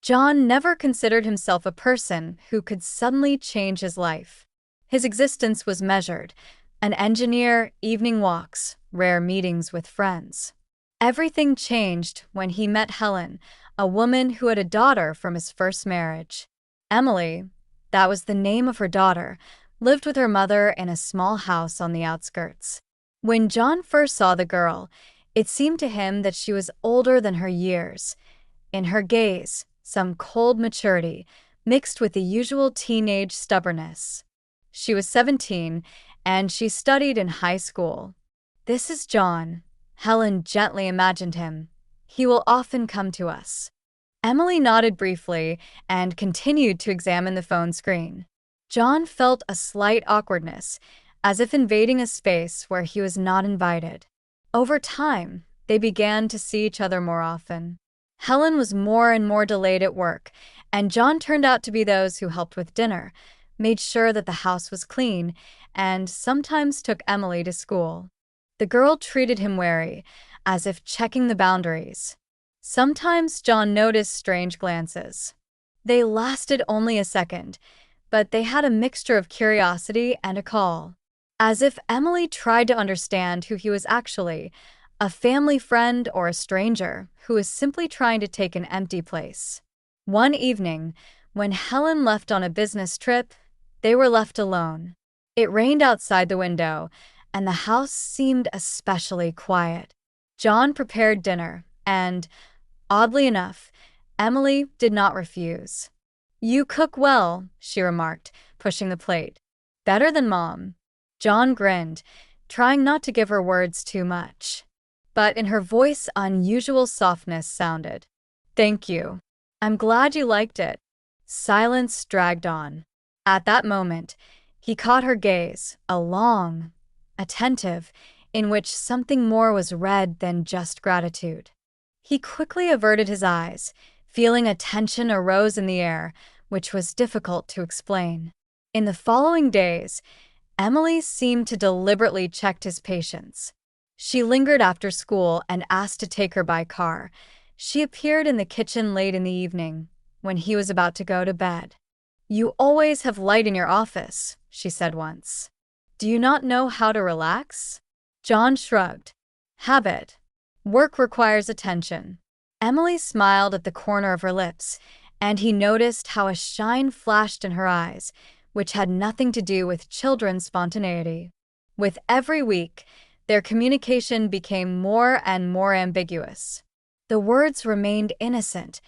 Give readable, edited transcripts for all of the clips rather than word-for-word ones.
John never considered himself a person who could suddenly change his life. His existence was measured: an engineer, evening walks, rare meetings with friends. Everything changed when he met Helen, a woman who had a daughter from his first marriage. Emily, that was the name of her daughter, lived with her mother in a small house on the outskirts. When John first saw the girl, it seemed to him that she was older than her years. In her gaze, some cold maturity mixed with the usual teenage stubbornness. She was 17, and she studied in high school. "This is John," Helen gently imagined him. "He will often come to us." Emily nodded briefly and continued to examine the phone screen. John felt a slight awkwardness, as if invading a space where he was not invited. Over time, they began to see each other more often. Helen was more and more delayed at work, and John turned out to be those who helped with dinner, made sure that the house was clean, and sometimes took Emily to school. The girl treated him wary, as if checking the boundaries. Sometimes John noticed strange glances. They lasted only a second, but they had a mixture of curiosity and a call. As if Emily tried to understand who he was actually, a family friend or a stranger who was simply trying to take an empty place. One evening, when Helen left on a business trip, they were left alone. It rained outside the window, and the house seemed especially quiet. John prepared dinner, and, oddly enough, Emily did not refuse. "You cook well," she remarked, pushing the plate. "Better than Mom." John grinned, trying not to give her words too much. But in her voice, unusual softness sounded. "Thank you. I'm glad you liked it." Silence dragged on. At that moment, he caught her gaze, a long, attentive, in which something more was read than just gratitude. He quickly averted his eyes, feeling a tension arose in the air, which was difficult to explain. In the following days, Emily seemed to deliberately check his patience. She lingered after school and asked to take her by car. She appeared in the kitchen late in the evening, when he was about to go to bed. "You always have light in your office," she said once. "Do you not know how to relax?" John shrugged. "Habit. Work requires attention." Emily smiled at the corner of her lips, and he noticed how a shine flashed in her eyes, which had nothing to do with children's spontaneity. With every week, their communication became more and more ambiguous. The words remained innocent,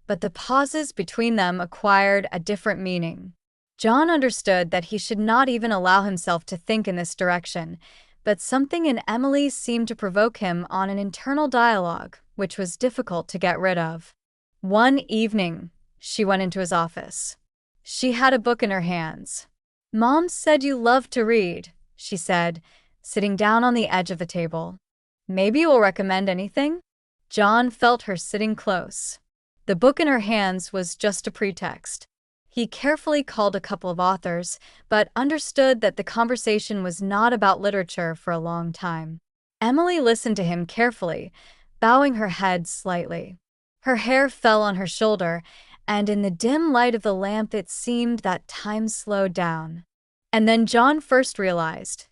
but the pauses between them acquired a different meaning. John understood that he should not even allow himself to think in this direction, but something in Emily seemed to provoke him on an internal dialogue, which was difficult to get rid of. One evening, she went into his office. She had a book in her hands. "Mom said you love to read," she said, sitting down on the edge of the table. "Maybe you will recommend anything?" John felt her sitting close. The book in her hands was just a pretext. He carefully called a couple of authors, but understood that the conversation was not about literature for a long time. Emily listened to him carefully, bowing her head slightly. Her hair fell on her shoulder, and in the dim light of the lamp it seemed that time slowed down. And then John first realized,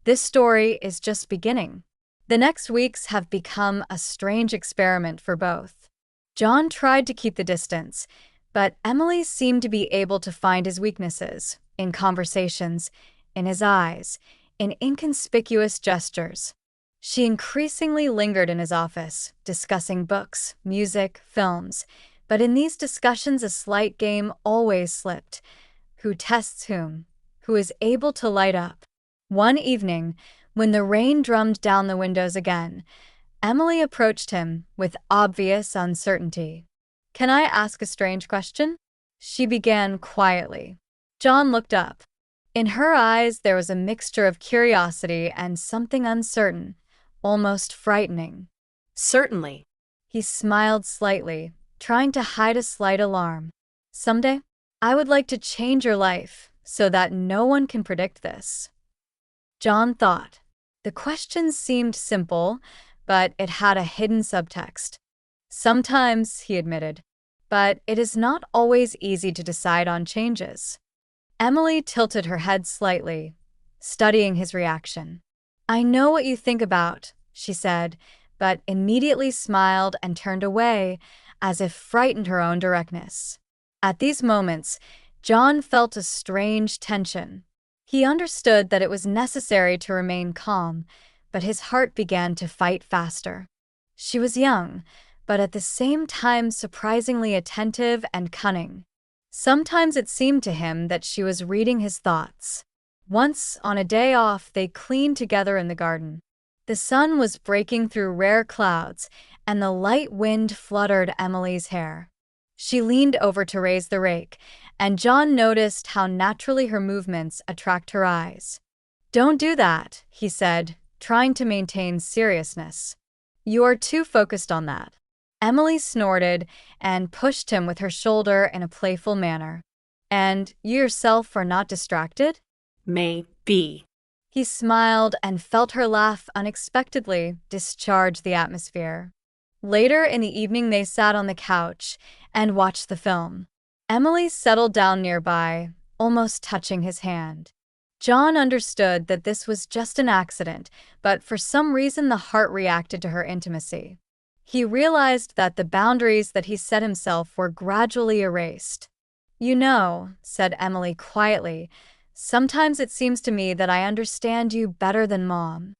this story is just beginning. The next weeks have become a strange experiment for both. John tried to keep the distance, but Emily seemed to be able to find his weaknesses, in conversations, in his eyes, in inconspicuous gestures. She increasingly lingered in his office, discussing books, music, films, but in these discussions a slight game always slipped. Who tests whom? Who is able to light up? One evening, when the rain drummed down the windows again, Emily approached him with obvious uncertainty. "Can I ask a strange question?" she began quietly. John looked up. In her eyes there was a mixture of curiosity and something uncertain, almost frightening. "Certainly." He smiled slightly, trying to hide a slight alarm. "Someday, I would like to change your life so that no one can predict this." John thought. The question seemed simple, but it had a hidden subtext. "Sometimes," he admitted, but it is not always easy to decide on changes. Emily tilted her head slightly, studying his reaction. "I know what you think about," she said, but immediately smiled and turned away, as if frightened her own directness. At these moments, John felt a strange tension. He understood that it was necessary to remain calm, but his heart began to fight faster. She was young, but at the same time surprisingly attentive and cunning. Sometimes it seemed to him that she was reading his thoughts. Once, on a day off, they cleaned together in the garden. The sun was breaking through rare clouds, and the light wind fluttered Emily's hair. She leaned over to raise the rake, and John noticed how naturally her movements attract her eyes. "Don't do that," he said, trying to maintain seriousness. "You are too focused on that." Emily snorted and pushed him with her shoulder in a playful manner. "And you yourself are not distracted?" Maybe. He smiled and felt her laugh unexpectedly discharge the atmosphere. Later in the evening they sat on the couch and watched the film. Emily settled down nearby, almost touching his hand. John understood that this was just an accident, but for some reason the heart reacted to her intimacy. He realized that the boundaries that he set himself were gradually erased. "You know," said Emily quietly, "sometimes it seems to me that I understand you better than Mom."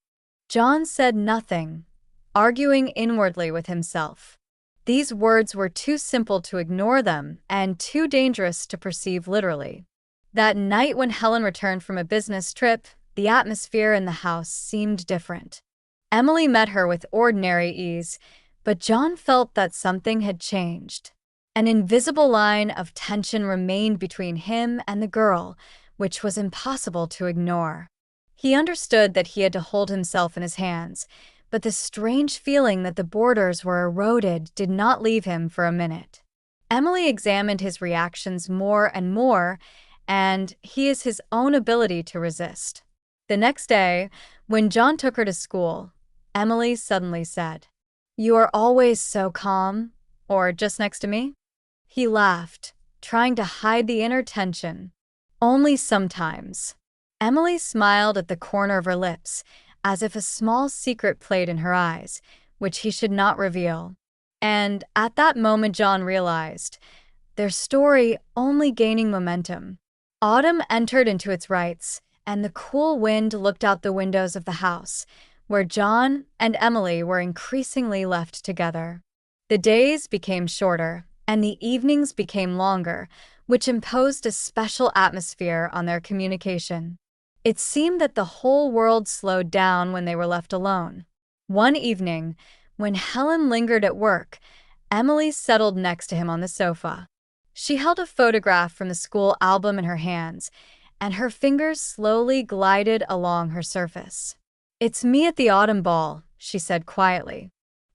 John said nothing, arguing inwardly with himself. These words were too simple to ignore them and too dangerous to perceive literally. That night when Helen returned from a business trip, the atmosphere in the house seemed different. Emily met her with ordinary ease, but John felt that something had changed. An invisible line of tension remained between him and the girl, which was impossible to ignore. He understood that he had to hold himself in his hands, but the strange feeling that the borders were eroded did not leave him for a minute. Emily examined his reactions more and more, and he is his own ability to resist. The next day, when John took her to school, Emily suddenly said, "You are always so calm, or just next to me?" He laughed, trying to hide the inner tension. "Only sometimes." Emily smiled at the corner of her lips, as if a small secret played in her eyes, which he should not reveal. And at that moment John realized, their story only gaining momentum. Autumn entered into its rites, and the cool wind looked out the windows of the house, where John and Emily were increasingly left together. The days became shorter, and the evenings became longer, which imposed a special atmosphere on their communication. It seemed that the whole world slowed down when they were left alone. One evening, when Helen lingered at work, Emily settled next to him on the sofa. She held a photograph from the school album in her hands, and her fingers slowly glided along her surface. "It's me at the autumn ball," she said quietly.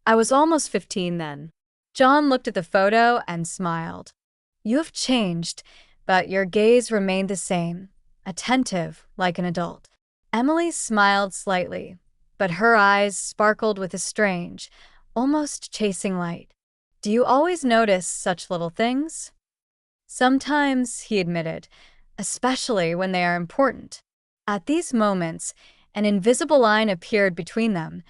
"I was almost 15 then." John looked at the photo and smiled. "You have changed, but your gaze remained the same, attentive like an adult." Emily smiled slightly, but her eyes sparkled with a strange, almost chasing light. "Do you always notice such little things?" "Sometimes," he admitted, "especially when they are important." At these moments, an invisible line appeared between them,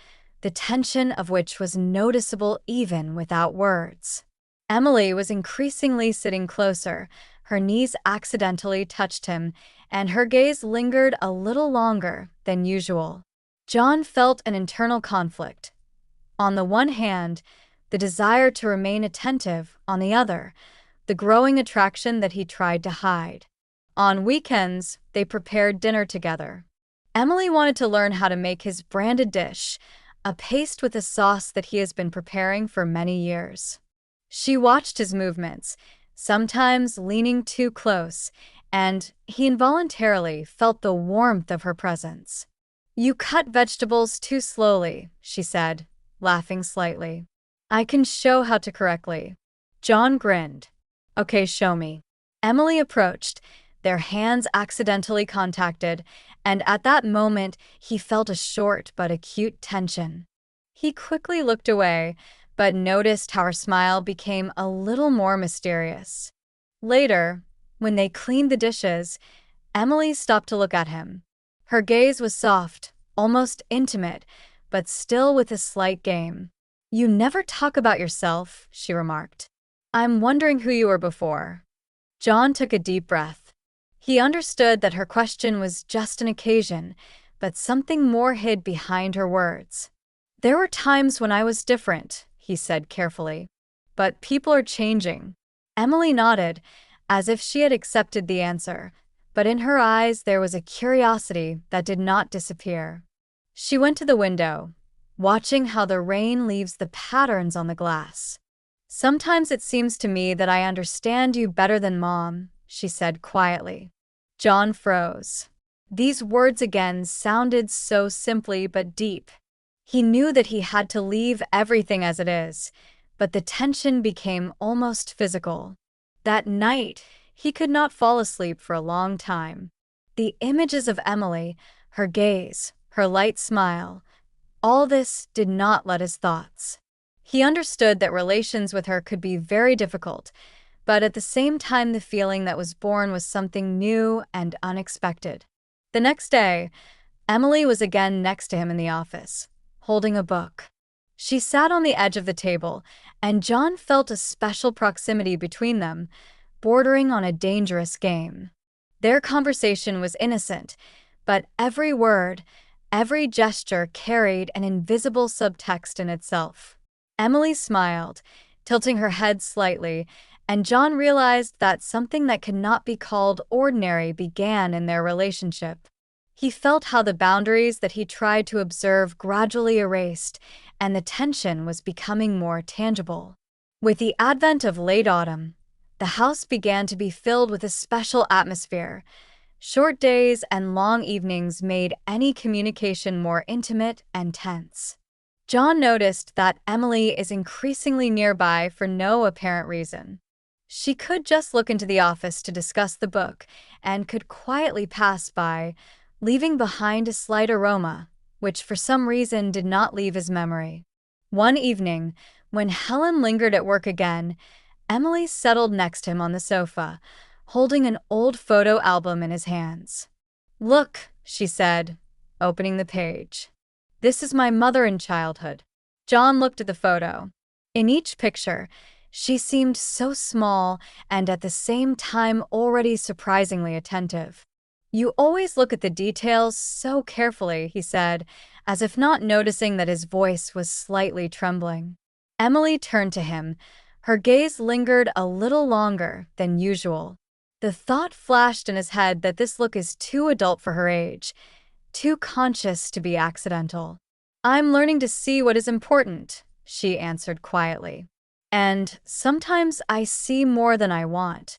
the tension of which was noticeable even without words. Emily was increasingly sitting closer, her knees accidentally touched him, and her gaze lingered a little longer than usual. John felt an internal conflict. On the one hand, the desire to remain attentive; on the other, the growing attraction that he tried to hide. On weekends, they prepared dinner together. Emily wanted to learn how to make his branded dish, a paste with a sauce that he has been preparing for many years. She watched his movements, sometimes leaning too close, and he involuntarily felt the warmth of her presence. "You cut vegetables too slowly," she said, laughing slightly. "I can show how to correctly." John grinned. "Okay, show me." Emily approached, their hands accidentally contacted, and at that moment he felt a short but acute tension. He quickly looked away, but noticed how her smile became a little more mysterious. Later, when they cleaned the dishes, Emily stopped to look at him. Her gaze was soft, almost intimate, but still with a slight game. "You never talk about yourself," she remarked. "I'm wondering who you were before." John took a deep breath. He understood that her question was just an occasion, but something more hid behind her words. "There were times when I was different," he said carefully. "But people are changing." Emily nodded, as if she had accepted the answer, but in her eyes there was a curiosity that did not disappear. She went to the window, watching how the rain leaves the patterns on the glass. "Sometimes it seems to me that I understand you better than Mom," she said quietly. John froze. These words again sounded so simply but deep. He knew that he had to leave everything as it is, but the tension became almost physical. That night, he could not fall asleep for a long time. The images of Emily, her gaze, her light smile, all this did not let his thoughts. He understood that relations with her could be very difficult, but at the same time the feeling that was born was something new and unexpected. The next day, Emily was again next to him in the office, holding a book. She sat on the edge of the table, and John felt a special proximity between them, bordering on a dangerous game. Their conversation was innocent, but every word, every gesture carried an invisible subtext in itself. Emily smiled, tilting her head slightly, and John realized that something that could not be called ordinary began in their relationship. He felt how the boundaries that he tried to observe gradually erased, and the tension was becoming more tangible. With the advent of late autumn, the house began to be filled with a special atmosphere. Short days and long evenings made any communication more intimate and tense. John noticed that Emily is increasingly nearby for no apparent reason. She could just look into the office to discuss the book and could quietly pass by, leaving behind a slight aroma, which for some reason did not leave his memory. One evening, when Helen lingered at work again, Emily settled next to him on the sofa, holding an old photo album in his hands. "Look," she said, opening the page. "This is my mother in childhood." John looked at the photo. In each picture, she seemed so small and at the same time already surprisingly attentive. "You always look at the details so carefully," he said, as if not noticing that his voice was slightly trembling. Emily turned to him. Her gaze lingered a little longer than usual. The thought flashed in his head that this look is too adult for her age, too conscious to be accidental. "I'm learning to see what is important," she answered quietly. "And sometimes I see more than I want."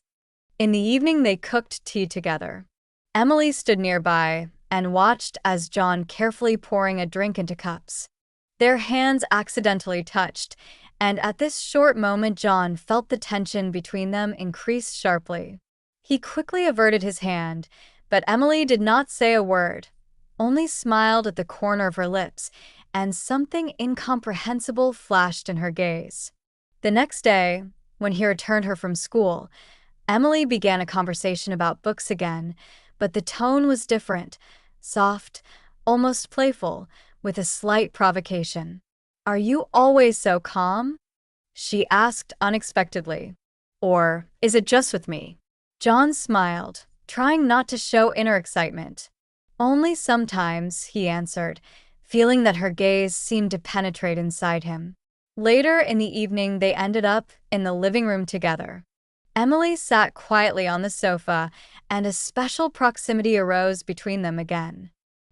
In the evening they cooked tea together. Emily stood nearby and watched as John carefully pouring a drink into cups. Their hands accidentally touched, and at this short moment John felt the tension between them increase sharply. He quickly averted his hand, but Emily did not say a word, only smiled at the corner of her lips, and something incomprehensible flashed in her gaze. The next day, when he returned her from school, Emily began a conversation about books again, but the tone was different, soft, almost playful, with a slight provocation. "Are you always so calm?" she asked unexpectedly. "Or is it just with me?" John smiled, trying not to show inner excitement. "Only sometimes," he answered, feeling that her gaze seemed to penetrate inside him. Later in the evening, they ended up in the living room together. Emily sat quietly on the sofa, and a special proximity arose between them again.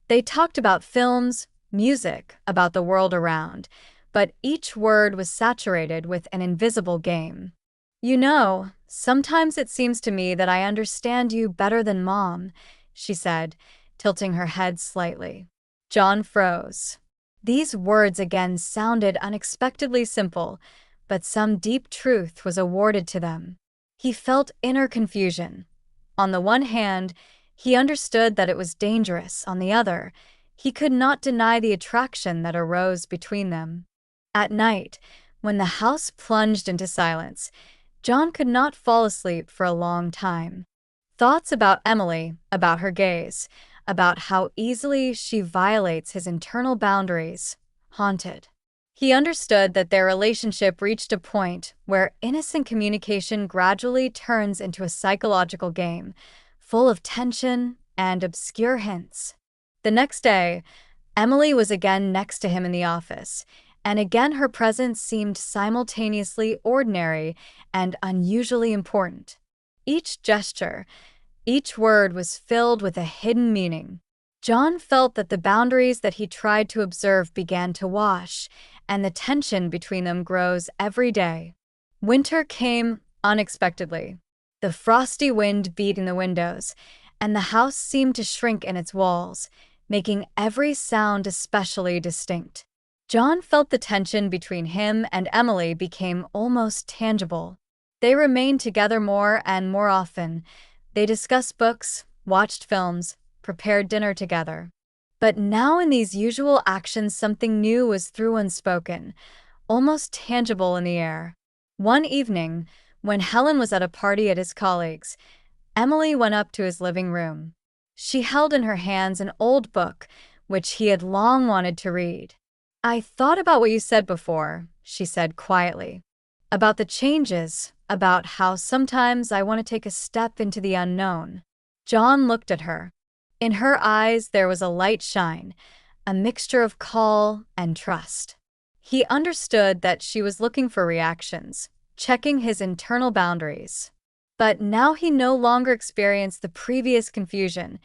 They talked about films, music, about the world around, but each word was saturated with an invisible game. "You know, sometimes it seems to me that I understand you better than Mom," she said, tilting her head slightly. John froze. These words again sounded unexpectedly simple, but some deep truth was awarded to them. He felt inner confusion. On the one hand, he understood that it was dangerous. On the other, he could not deny the attraction that arose between them. At night, When the house plunged into silence, John could not fall asleep for a long time. Thoughts about Emily, about her gaze, about how easily she violates his internal boundaries, haunted. He understood that their relationship reached a point where innocent communication gradually turns into a psychological game, full of tension and obscure hints. The next day, Emily was again next to him in the office, and again her presence seemed simultaneously ordinary and unusually important. Each gesture, each word was filled with a hidden meaning. John felt that the boundaries that he tried to observe began to wash, and the tension between them grows every day. Winter came unexpectedly. The frosty wind beat in the windows, and the house seemed to shrink in its walls, making every sound especially distinct. John felt the tension between him and Emily became almost tangible. They remained together more and more often. They discussed books, watched films, prepared dinner together. But now in these usual actions something new was through unspoken, almost tangible in the air. One evening, when Helen was at a party at his colleague's, Emily went up to his living room. She held in her hands an old book, which he had long wanted to read. "I thought about what you said before," she said quietly. "About the changes, about how sometimes I want to take a step into the unknown." John looked at her. In her eyes there was a light shine, a mixture of call and trust. He understood that she was looking for reactions, checking his internal boundaries. But now he no longer experienced the previous confusion.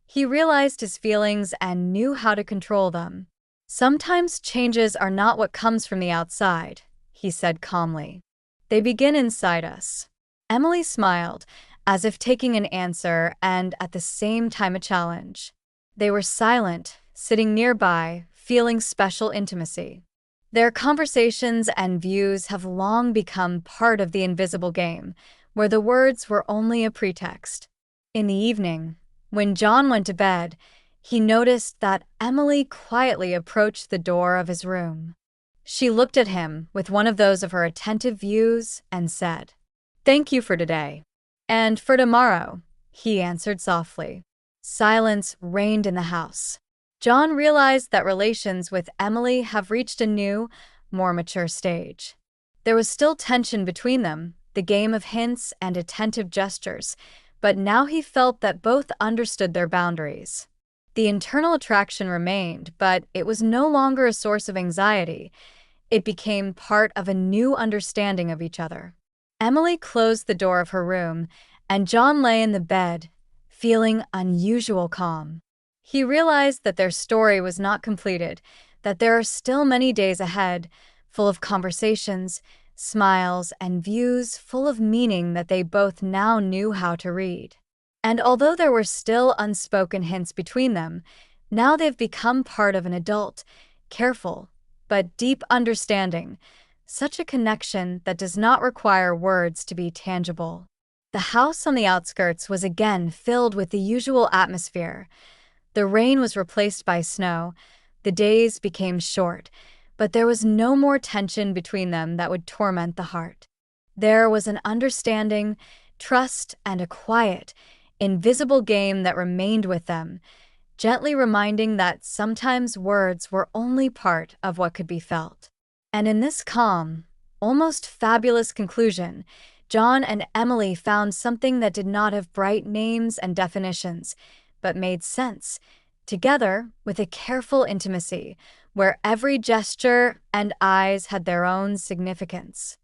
He realized his feelings and knew how to control them. "Sometimes changes are not what comes from the outside," he said calmly. "They begin inside us." Emily smiled, as if taking an answer and at the same time a challenge. They were silent, sitting nearby, feeling special intimacy. Their conversations and views have long become part of the invisible game, where the words were only a pretext. In the evening, when John went to bed, he noticed that Emily quietly approached the door of his room. She looked at him with one of those of her attentive views and said, "Thank you for today." "And for tomorrow," he answered softly. Silence reigned in the house. John realized that relations with Emily have reached a new, more mature stage. There was still tension between them, the game of hints and attentive gestures, but now he felt that both understood their boundaries. The internal attraction remained, but it was no longer a source of anxiety. It became part of a new understanding of each other. Emily closed the door of her room, and John lay in the bed, feeling unusual calm. He realized that their story was not completed, that there are still many days ahead, full of conversations, smiles, and views full of meaning that they both now knew how to read. And although there were still unspoken hints between them, now they've become part of an adult, careful, but deep understanding, such a connection that does not require words to be tangible. The house on the outskirts was again filled with the usual atmosphere. The rain was replaced by snow, the days became short, but there was no more tension between them that would torment the heart. There was an understanding, trust, and a quiet, invisible game that remained with them, gently reminding that sometimes words were only part of what could be felt. And in this calm, almost fabulous conclusion, John and Emily found something that did not have bright names and definitions, but made sense, together with a careful intimacy, where every gesture and eyes had their own significance.